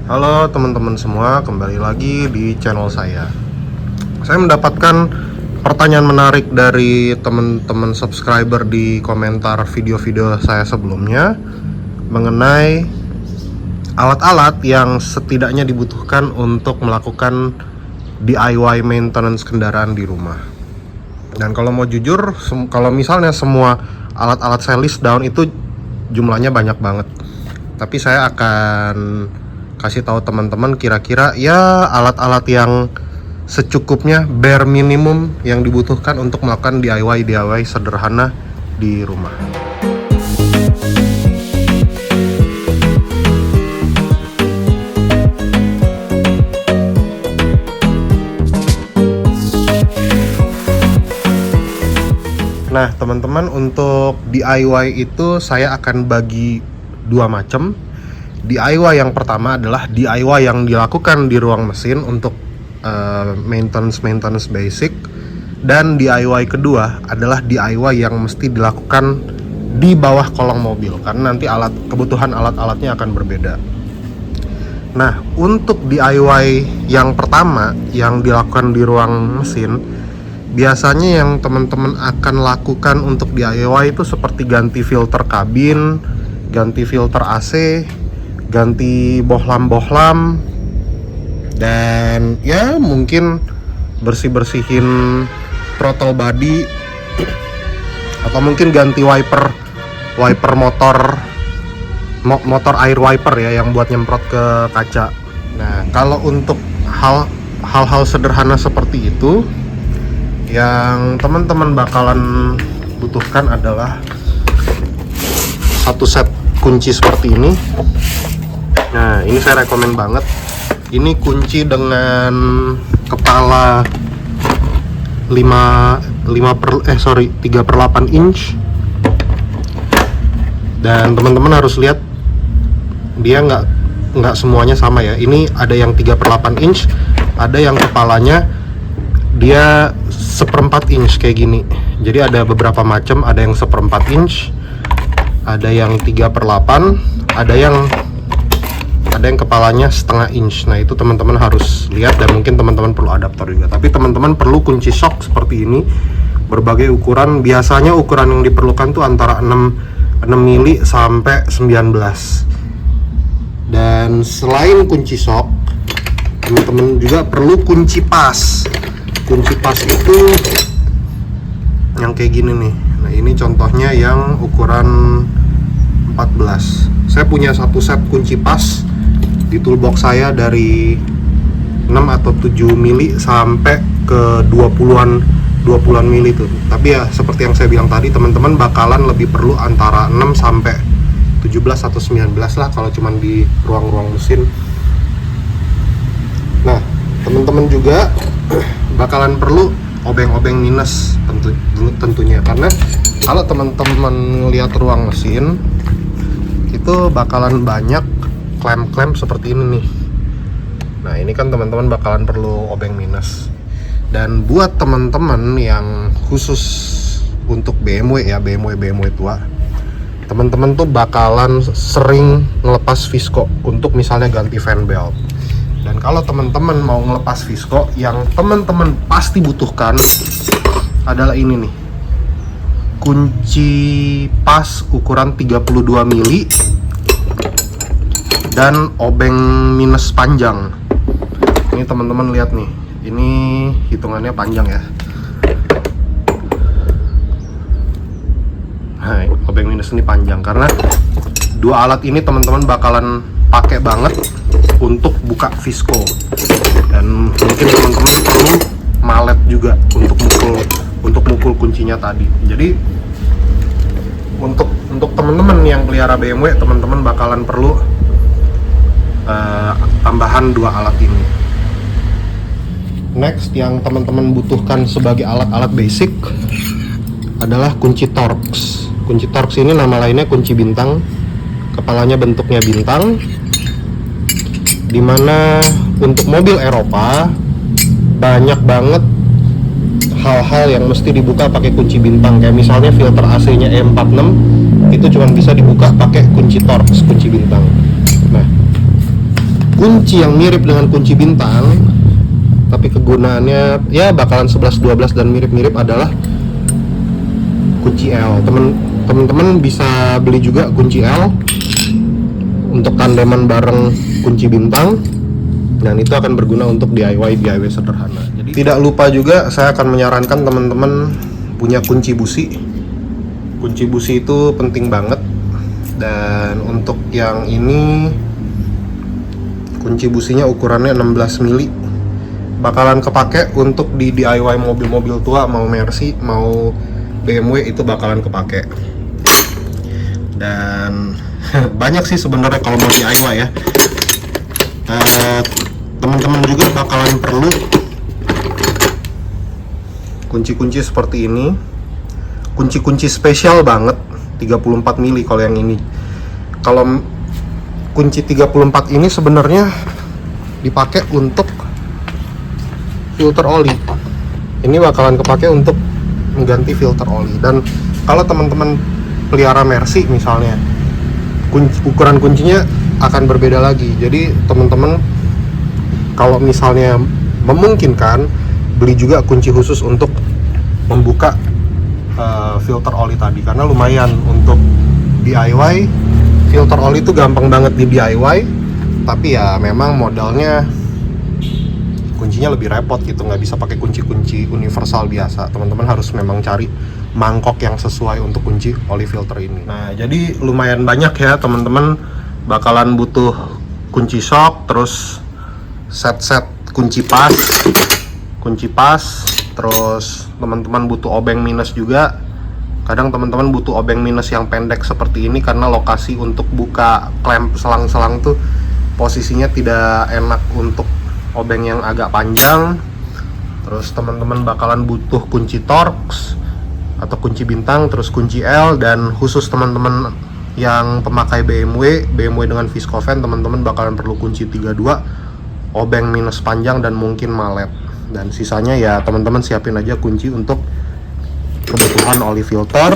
Halo teman-teman semua, kembali lagi di channel saya. Saya mendapatkan pertanyaan menarik dari teman-teman subscriber di komentar video-video saya sebelumnya mengenai alat-alat yang setidaknya dibutuhkan untuk melakukan DIY maintenance kendaraan di rumah. Dan kalau mau jujur, kalau misalnya semua alat-alat saya list down itu jumlahnya banyak banget. Tapi saya akan kasih tahu teman-teman kira-kira ya alat-alat yang secukupnya, bare minimum yang dibutuhkan untuk melakukan DIY sederhana di rumah. Nah teman-teman, untuk DIY itu saya akan bagi dua macam. DIY yang pertama adalah DIY yang dilakukan di ruang mesin untuk maintenance basic, dan DIY kedua adalah DIY yang mesti dilakukan di bawah kolong mobil karena nanti kebutuhan alat-alatnya akan berbeda. Nah, untuk DIY yang pertama yang dilakukan di ruang mesin, biasanya yang teman-teman akan lakukan untuk DIY itu seperti ganti filter kabin, ganti filter AC, ganti bohlam-bohlam, dan ya mungkin bersih-bersihin throttle body, atau mungkin ganti wiper motor air wiper ya, yang buat nyemprot ke kaca. Nah, kalau untuk hal-hal sederhana seperti itu, yang teman-teman bakalan butuhkan adalah satu set kunci seperti ini. Nah, ini saya rekomen banget. Ini kunci dengan kepala 3/8 inch. Dan teman-teman harus lihat, dia nggak semuanya sama ya. Ini ada yang 3/8 inch, ada yang kepalanya dia 1/4 inch kayak gini. Jadi ada beberapa macam, ada yang 1/4 inch, ada yang 3/8, ada yang kepalanya 1/2 inch. Nah, itu teman-teman harus lihat, dan mungkin teman-teman perlu adaptor juga. Tapi teman-teman perlu kunci shock seperti ini, berbagai ukuran. Biasanya ukuran yang diperlukan tuh antara 6 mili sampai 19. Dan selain kunci shock, teman-teman juga perlu kunci pas. Kunci pas itu yang kayak gini nih. Nah, ini contohnya yang ukuran 14. Saya punya satu set kunci pas di toolbox saya dari 6 atau 7 mili sampai ke 20-an mili tuh. Tapi ya seperti yang saya bilang tadi, teman-teman bakalan lebih perlu antara 6 sampai 17 atau 19 lah kalau cuman di ruang-ruang mesin. Nah, teman-teman juga bakalan perlu obeng-obeng minus tentunya, karena kalau teman-teman lihat ruang mesin itu bakalan banyak klem-klem seperti ini nih. Nah, ini kan teman-teman bakalan perlu obeng minus. Dan buat teman-teman yang khusus untuk BMW ya, BMW tua, teman-teman tuh bakalan sering ngelepas visco untuk misalnya ganti fan belt. Dan kalau teman-teman mau ngelepas visco, yang teman-teman pasti butuhkan adalah ini nih, kunci pas ukuran 32 mili dan obeng minus panjang. Ini teman-teman lihat nih, ini hitungannya panjang ya. Nah, obeng minus ini panjang karena dua alat ini teman-teman bakalan pakai banget untuk buka visco. Dan mungkin teman-teman perlu malet juga untuk mukul kuncinya tadi. Jadi untuk teman-teman yang pelihara BMW, teman-teman bakalan perlu tambahan dua alat ini. Next, yang teman-teman butuhkan sebagai alat-alat basic adalah kunci Torx. Kunci Torx ini nama lainnya kunci bintang. Kepalanya bentuknya bintang, dimana untuk mobil Eropa banyak banget hal-hal yang mesti dibuka pakai kunci bintang. Kayak misalnya filter AC-nya E46 itu cuma bisa dibuka pakai kunci Torx, kunci bintang. Nah, kunci yang mirip dengan kunci bintang, tapi kegunaannya ya bakalan 11-12 dan mirip-mirip adalah kunci L. Temen-temen bisa beli juga kunci L untuk tandeman bareng kunci bintang, dan itu akan berguna untuk DIY sederhana. Jadi tidak lupa juga saya akan menyarankan teman-teman punya kunci busi. Kunci busi itu penting banget. Dan untuk yang ini kunci businya ukurannya 16 mili, bakalan kepake untuk di DIY mobil-mobil tua, mau Mercy mau BMW itu bakalan kepake. Dan banyak sih sebenarnya kalau mau DIY ya. Teman-teman juga bakalan perlu kunci-kunci seperti ini, kunci-kunci spesial banget 34 mili kalau yang ini. Kalau kunci 34 ini sebenarnya dipakai untuk filter oli. Ini bakalan kepake untuk mengganti filter oli. Dan kalau teman-teman pelihara Mercy misalnya, ukuran kuncinya akan berbeda lagi. Jadi teman-teman kalau misalnya memungkinkan, beli juga kunci khusus untuk membuka filter oli tadi, karena lumayan untuk DIY. Filter oli itu gampang banget di DIY, tapi ya memang modalnya kuncinya lebih repot gitu, nggak bisa pakai kunci-kunci universal biasa. Teman-teman harus memang cari mangkok yang sesuai untuk kunci oli filter ini. Nah, jadi lumayan banyak ya teman-teman, bakalan butuh kunci shock, terus set-set kunci pas, terus teman-teman butuh obeng minus juga. Kadang teman-teman butuh obeng minus yang pendek seperti ini karena lokasi untuk buka klem selang-selang tuh posisinya tidak enak untuk obeng yang agak panjang. Terus teman-teman bakalan butuh kunci Torx atau kunci bintang, terus kunci L. Dan khusus teman-teman yang pemakai BMW dengan Viscovan, teman-teman bakalan perlu kunci 32, obeng minus panjang, dan mungkin malet. Dan sisanya ya teman-teman siapin aja kunci untuk kebutuhan oli filter,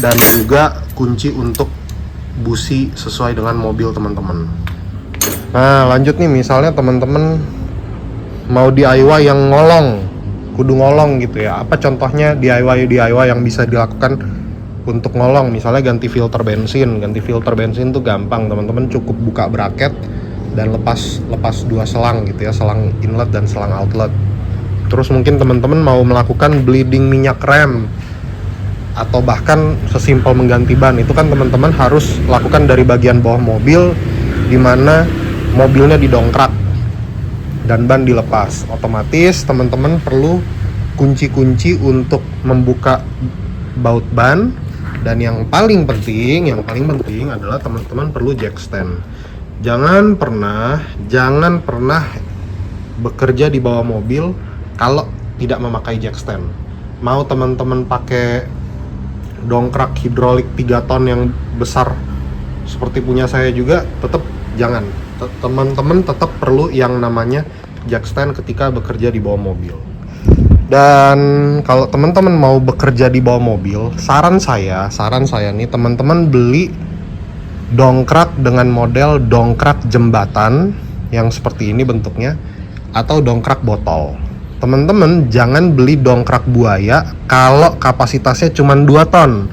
dan juga kunci untuk busi sesuai dengan mobil teman-teman. Nah, lanjut nih, misalnya teman-teman mau DIY yang kudu ngolong gitu ya. Apa contohnya DIY yang bisa dilakukan untuk ngolong? Misalnya ganti filter bensin. Ganti filter bensin tuh gampang, teman-teman cukup buka bracket dan lepas dua selang gitu ya, selang inlet dan selang outlet. Terus mungkin teman-teman mau melakukan bleeding minyak rem, atau bahkan sesimpel mengganti ban. Itu kan teman-teman harus lakukan dari bagian bawah mobil, dimana mobilnya didongkrak dan ban dilepas. Otomatis teman-teman perlu kunci-kunci untuk membuka baut ban. Dan yang paling penting adalah teman-teman perlu jack stand. Jangan pernah bekerja di bawah mobil kalau tidak memakai jack stand. Mau teman-teman pakai dongkrak hidrolik 3 ton yang besar seperti punya saya juga, tetap jangan. Teman-teman tetap perlu yang namanya jack stand ketika bekerja di bawah mobil. Dan kalau teman-teman mau bekerja di bawah mobil, saran saya nih, teman-teman beli dongkrak dengan model dongkrak jembatan yang seperti ini bentuknya, atau dongkrak botol. Teman-teman jangan beli dongkrak buaya kalau kapasitasnya cuma 2 ton.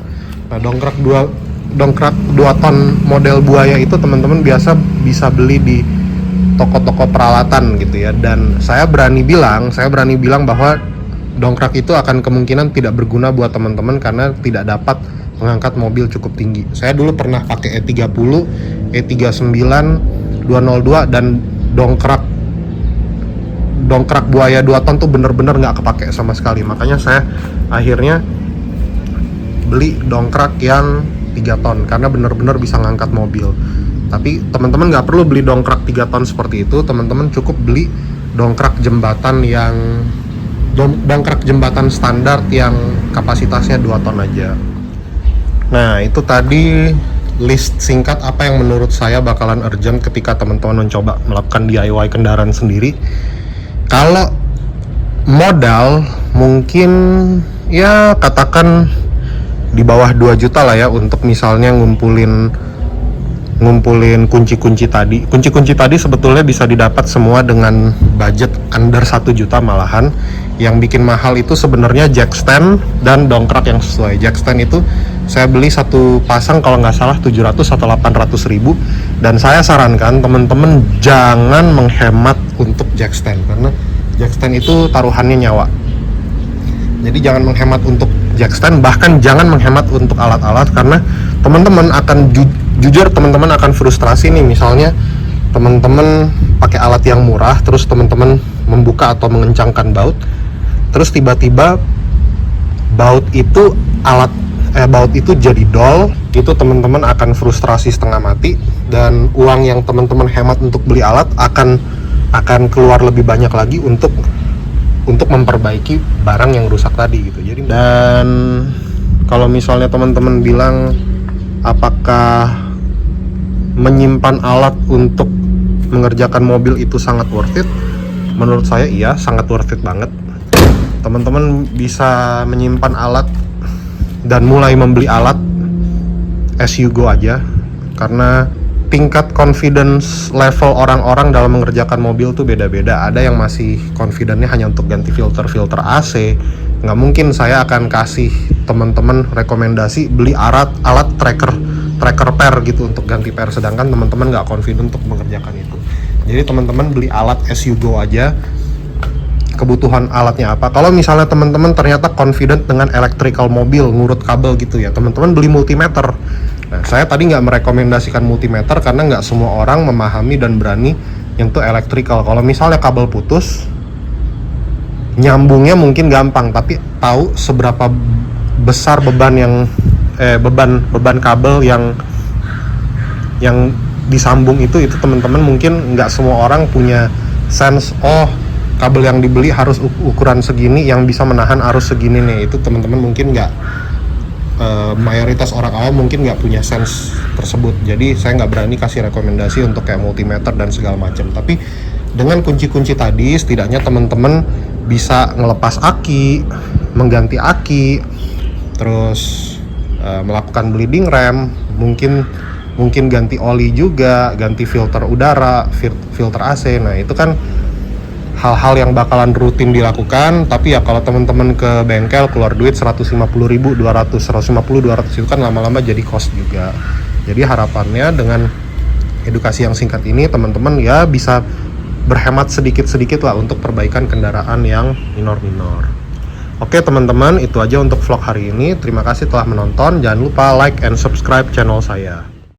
Nah, dongkrak 2 ton model buaya itu teman-teman biasa bisa beli di toko-toko peralatan gitu ya. Dan saya berani bilang bahwa dongkrak itu akan kemungkinan tidak berguna buat teman-teman karena tidak dapat mengangkat mobil cukup tinggi. Saya dulu pernah pakai E30, E39, 202, dan dongkrak buaya 2 ton tuh bener-bener nggak kepake sama sekali. Makanya saya akhirnya beli dongkrak yang 3 ton karena bener-bener bisa ngangkat mobil. Tapi teman-teman nggak perlu beli dongkrak 3 ton seperti itu. Teman-teman cukup beli dongkrak jembatan standar yang kapasitasnya 2 ton aja. Nah, itu tadi list singkat apa yang menurut saya bakalan urgent ketika teman-teman mencoba melakukan DIY kendaraan sendiri. Kalau modal mungkin ya katakan di bawah 2 juta lah ya, untuk misalnya ngumpulin ngumpulin kunci-kunci tadi. Kunci-kunci tadi sebetulnya bisa didapat semua dengan budget under 1 juta malahan. Yang bikin mahal itu sebenarnya jack stand dan dongkrak yang sesuai. Jack stand itu saya beli satu pasang kalau nggak salah 700 atau 800 ribu, dan saya sarankan teman-teman jangan menghemat untuk jack stand, karena jack stand itu taruhannya nyawa. Jadi jangan menghemat untuk jack stand, bahkan jangan menghemat untuk alat-alat, karena teman-teman akan jujur teman-teman akan frustrasi nih. Misalnya teman-teman pakai alat yang murah, terus teman-teman membuka atau mengencangkan baut, terus tiba-tiba baut itu jadi dol, itu teman-teman akan frustrasi setengah mati, dan uang yang teman-teman hemat untuk beli alat akan keluar lebih banyak lagi untuk memperbaiki barang yang rusak tadi gitu. Jadi, dan kalau misalnya teman-teman bilang apakah menyimpan alat untuk mengerjakan mobil itu sangat worth it, menurut saya iya, sangat worth it banget. Teman-teman bisa menyimpan alat dan mulai membeli alat as you go aja, karena tingkat confidence level orang-orang dalam mengerjakan mobil tuh beda-beda. Ada yang masih confidentnya hanya untuk ganti filter AC. Nggak mungkin saya akan kasih teman-teman rekomendasi beli alat tracker per gitu untuk ganti per, sedangkan teman-teman nggak confident untuk mengerjakan itu. Jadi teman-teman beli alat as you go aja. Kebutuhan alatnya apa? Kalau misalnya teman-teman ternyata confident dengan electrical mobil, ngurut kabel gitu ya, teman-teman beli multimeter. Nah, saya tadi nggak merekomendasikan multimeter karena nggak semua orang memahami dan berani nyentuh electrical. Kalau misalnya kabel putus, nyambungnya mungkin gampang, tapi tahu seberapa besar beban kabel yang disambung itu teman-teman mungkin nggak semua orang punya sense. Oh, kabel yang dibeli harus ukuran segini yang bisa menahan arus segini nih. Itu teman-teman mungkin nggak, mayoritas orang awam mungkin nggak punya sense tersebut. Jadi saya nggak berani kasih rekomendasi untuk kayak multimeter dan segala macam. Tapi dengan kunci-kunci tadi, setidaknya teman-teman bisa ngelepas aki, mengganti aki, terus melakukan bleeding rem, mungkin ganti oli juga, ganti filter udara, filter AC. Nah itu kan hal-hal yang bakalan rutin dilakukan. Tapi ya kalau teman-teman ke bengkel keluar duit 150.000, 200 itu kan lama-lama jadi cost juga. Jadi harapannya dengan edukasi yang singkat ini teman-teman ya bisa berhemat sedikit-sedikit lah untuk perbaikan kendaraan yang minor-minor. Oke teman-teman, itu aja untuk vlog hari ini. Terima kasih telah menonton. Jangan lupa like and subscribe channel saya.